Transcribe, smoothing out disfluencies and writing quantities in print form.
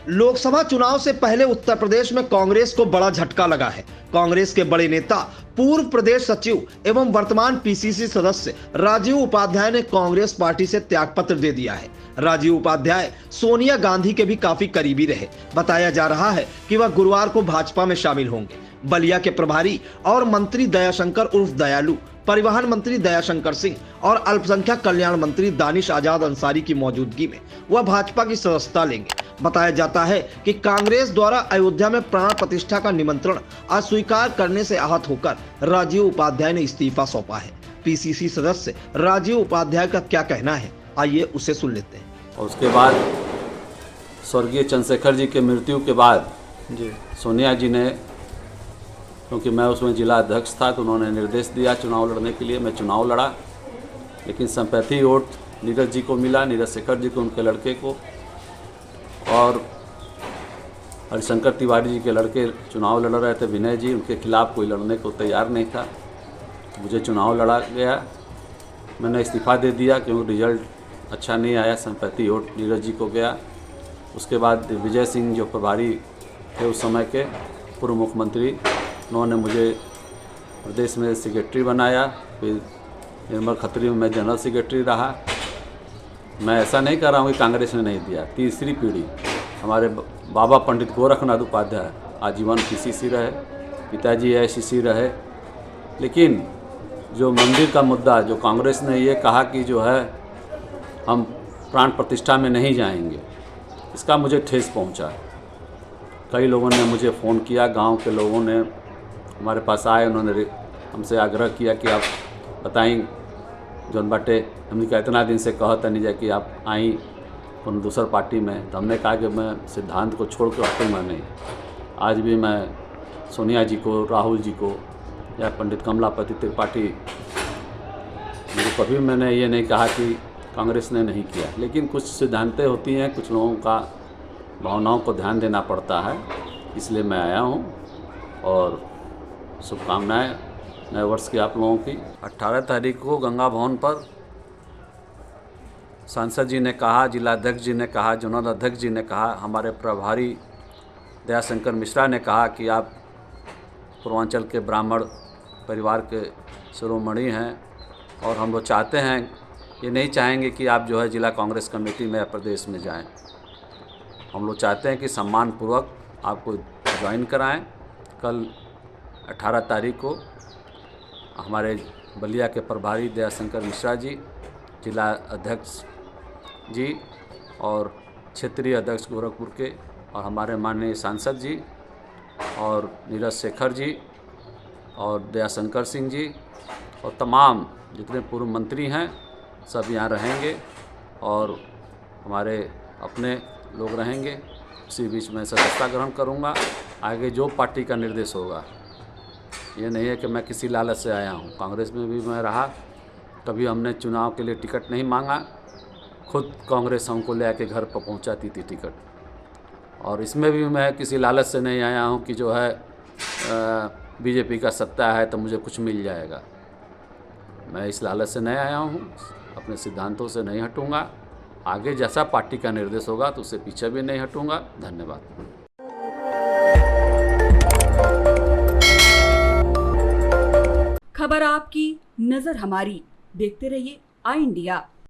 लोकसभा चुनाव से पहले उत्तर प्रदेश में कांग्रेस को बड़ा झटका लगा है। कांग्रेस के बड़े नेता पूर्व प्रदेश सचिव एवं वर्तमान पीसीसी सदस्य राजीव उपाध्याय ने कांग्रेस पार्टी से त्यागपत्र दे दिया है। राजीव उपाध्याय सोनिया गांधी के भी काफी करीबी रहे। बताया जा रहा है कि वह गुरुवार को भाजपा में शामिल होंगे। बलिया के प्रभारी और मंत्री दयाशंकर उर्फ दयालु, परिवहन मंत्री दयाशंकर सिंह और अल्पसंख्यक कल्याण मंत्री दानिश आजाद अंसारी की मौजूदगी में वह भाजपा की सदस्यता लेंगे। बताया जाता है कि कांग्रेस द्वारा अयोध्या में प्राण प्रतिष्ठा का निमंत्रण अस्वीकार करने से आहत होकर राजीव उपाध्याय ने इस्तीफा सौंपा है। पीसीसी सदस्य राजीव उपाध्याय का क्या कहना है, आइए उसे सुन लेते हैं। और उसके बाद स्वर्गीय चंद्रशेखर जी के मृत्यु के बाद सोनिया जी ने, क्योंकि मैं उसमें जिला अध्यक्ष था, तो उन्होंने निर्देश दिया चुनाव लड़ने के लिए। मैं चुनाव लड़ा, लेकिन संपैथी वोट नीरज जी को मिला, नीरज शेखर जी को, उनके लड़के को, और हरिशंकर तिवारी जी के लड़के चुनाव लड़ रहे थे, विनय जी, उनके खिलाफ कोई लड़ने को तैयार नहीं था। मुझे चुनाव लड़ा गया, मैंने इस्तीफ़ा दे दिया क्योंकि रिजल्ट अच्छा नहीं आया, संपैथी वोट नीरज जी को गया। उसके बाद विजय सिंह जो प्रभारी थे उस समय के, पूर्व मुख्यमंत्री, उन्होंने मुझे प्रदेश में सेक्रेटरी बनाया। फिर निर्मल खत्री में मैं जनरल सेक्रेटरी रहा। मैं ऐसा नहीं कर रहा हूँ कि कांग्रेस ने नहीं दिया। तीसरी पीढ़ी हमारे बाबा पंडित गोरखनाथ उपाध्याय आजीवन पीसीसी रहे, पिताजी एआईसीसी रहे। लेकिन जो मंदिर का मुद्दा, जो कांग्रेस ने ये कहा कि जो है हम प्राण प्रतिष्ठा में नहीं जाएंगे, इसका मुझे ठेस पहुंचा। कई लोगों ने मुझे फ़ोन किया, गांव के लोगों ने हमारे पास आए, उन्होंने हमसे आग्रह किया कि आप बताएं जौन बाटे, हमने कहा इतना दिन से कहता नहीं जाए कि आप आई कौन दूसर पार्टी में। तो हमने कहा कि मैं सिद्धांत को छोड़ कर हटूँगा नहीं। आज भी मैं सोनिया जी को, राहुल जी को या पंडित कमलापति त्रिपाठी, मुझे कभी मैंने ये नहीं कहा कि कांग्रेस ने नहीं किया। लेकिन कुछ सिद्धांतें होती हैं, कुछ लोगों का भावनाओं को ध्यान देना पड़ता है, इसलिए मैं आया हूँ। और शुभकामनाएं नए वर्ष की आप लोगों की। 18 तारीख को गंगा भवन पर सांसद जी ने कहा, जिलाध्यक्ष जी ने कहा, जनरल अध्यक्ष जी ने कहा, हमारे प्रभारी दयाशंकर मिश्रा ने कहा कि आप पूर्वांचल के ब्राह्मण परिवार के शिरोमणि हैं और हम लोग चाहते हैं, ये नहीं चाहेंगे कि आप जो है जिला कांग्रेस कमेटी में या प्रदेश में जाएं। हम लोग चाहते हैं कि सम्मानपूर्वक आपको ज्वाइन कराएं। कल 18 तारीख को हमारे बलिया के प्रभारी दयाशंकर मिश्रा जी, जिला अध्यक्ष जी और क्षेत्रीय अध्यक्ष गोरखपुर के, और हमारे माननीय सांसद जी और नीरज शेखर जी और दयाशंकर सिंह जी और तमाम जितने पूर्व मंत्री हैं सब यहाँ रहेंगे और हमारे अपने लोग रहेंगे। उसी बीच में सदस्यता ग्रहण करूँगा। आगे जो पार्टी का निर्देश होगा, ये नहीं है कि मैं किसी लालच से आया हूँ। कांग्रेस में भी मैं रहा, कभी हमने चुनाव के लिए टिकट नहीं मांगा, खुद कांग्रेस हमको ले आके घर पर पहुँचाती थी टिकट। और इसमें भी मैं किसी लालच से नहीं आया हूँ कि जो है बीजेपी का सत्ता है तो मुझे कुछ मिल जाएगा। मैं इस लालच से नहीं आया हूँ, अपने सिद्धांतों से नहीं हटूँगा। आगे जैसा पार्टी का निर्देश होगा तो उससे पीछे भी नहीं हटूँगा। धन्यवाद। खबर आपकी, नजर हमारी। देखते रहिए आई इंडिया।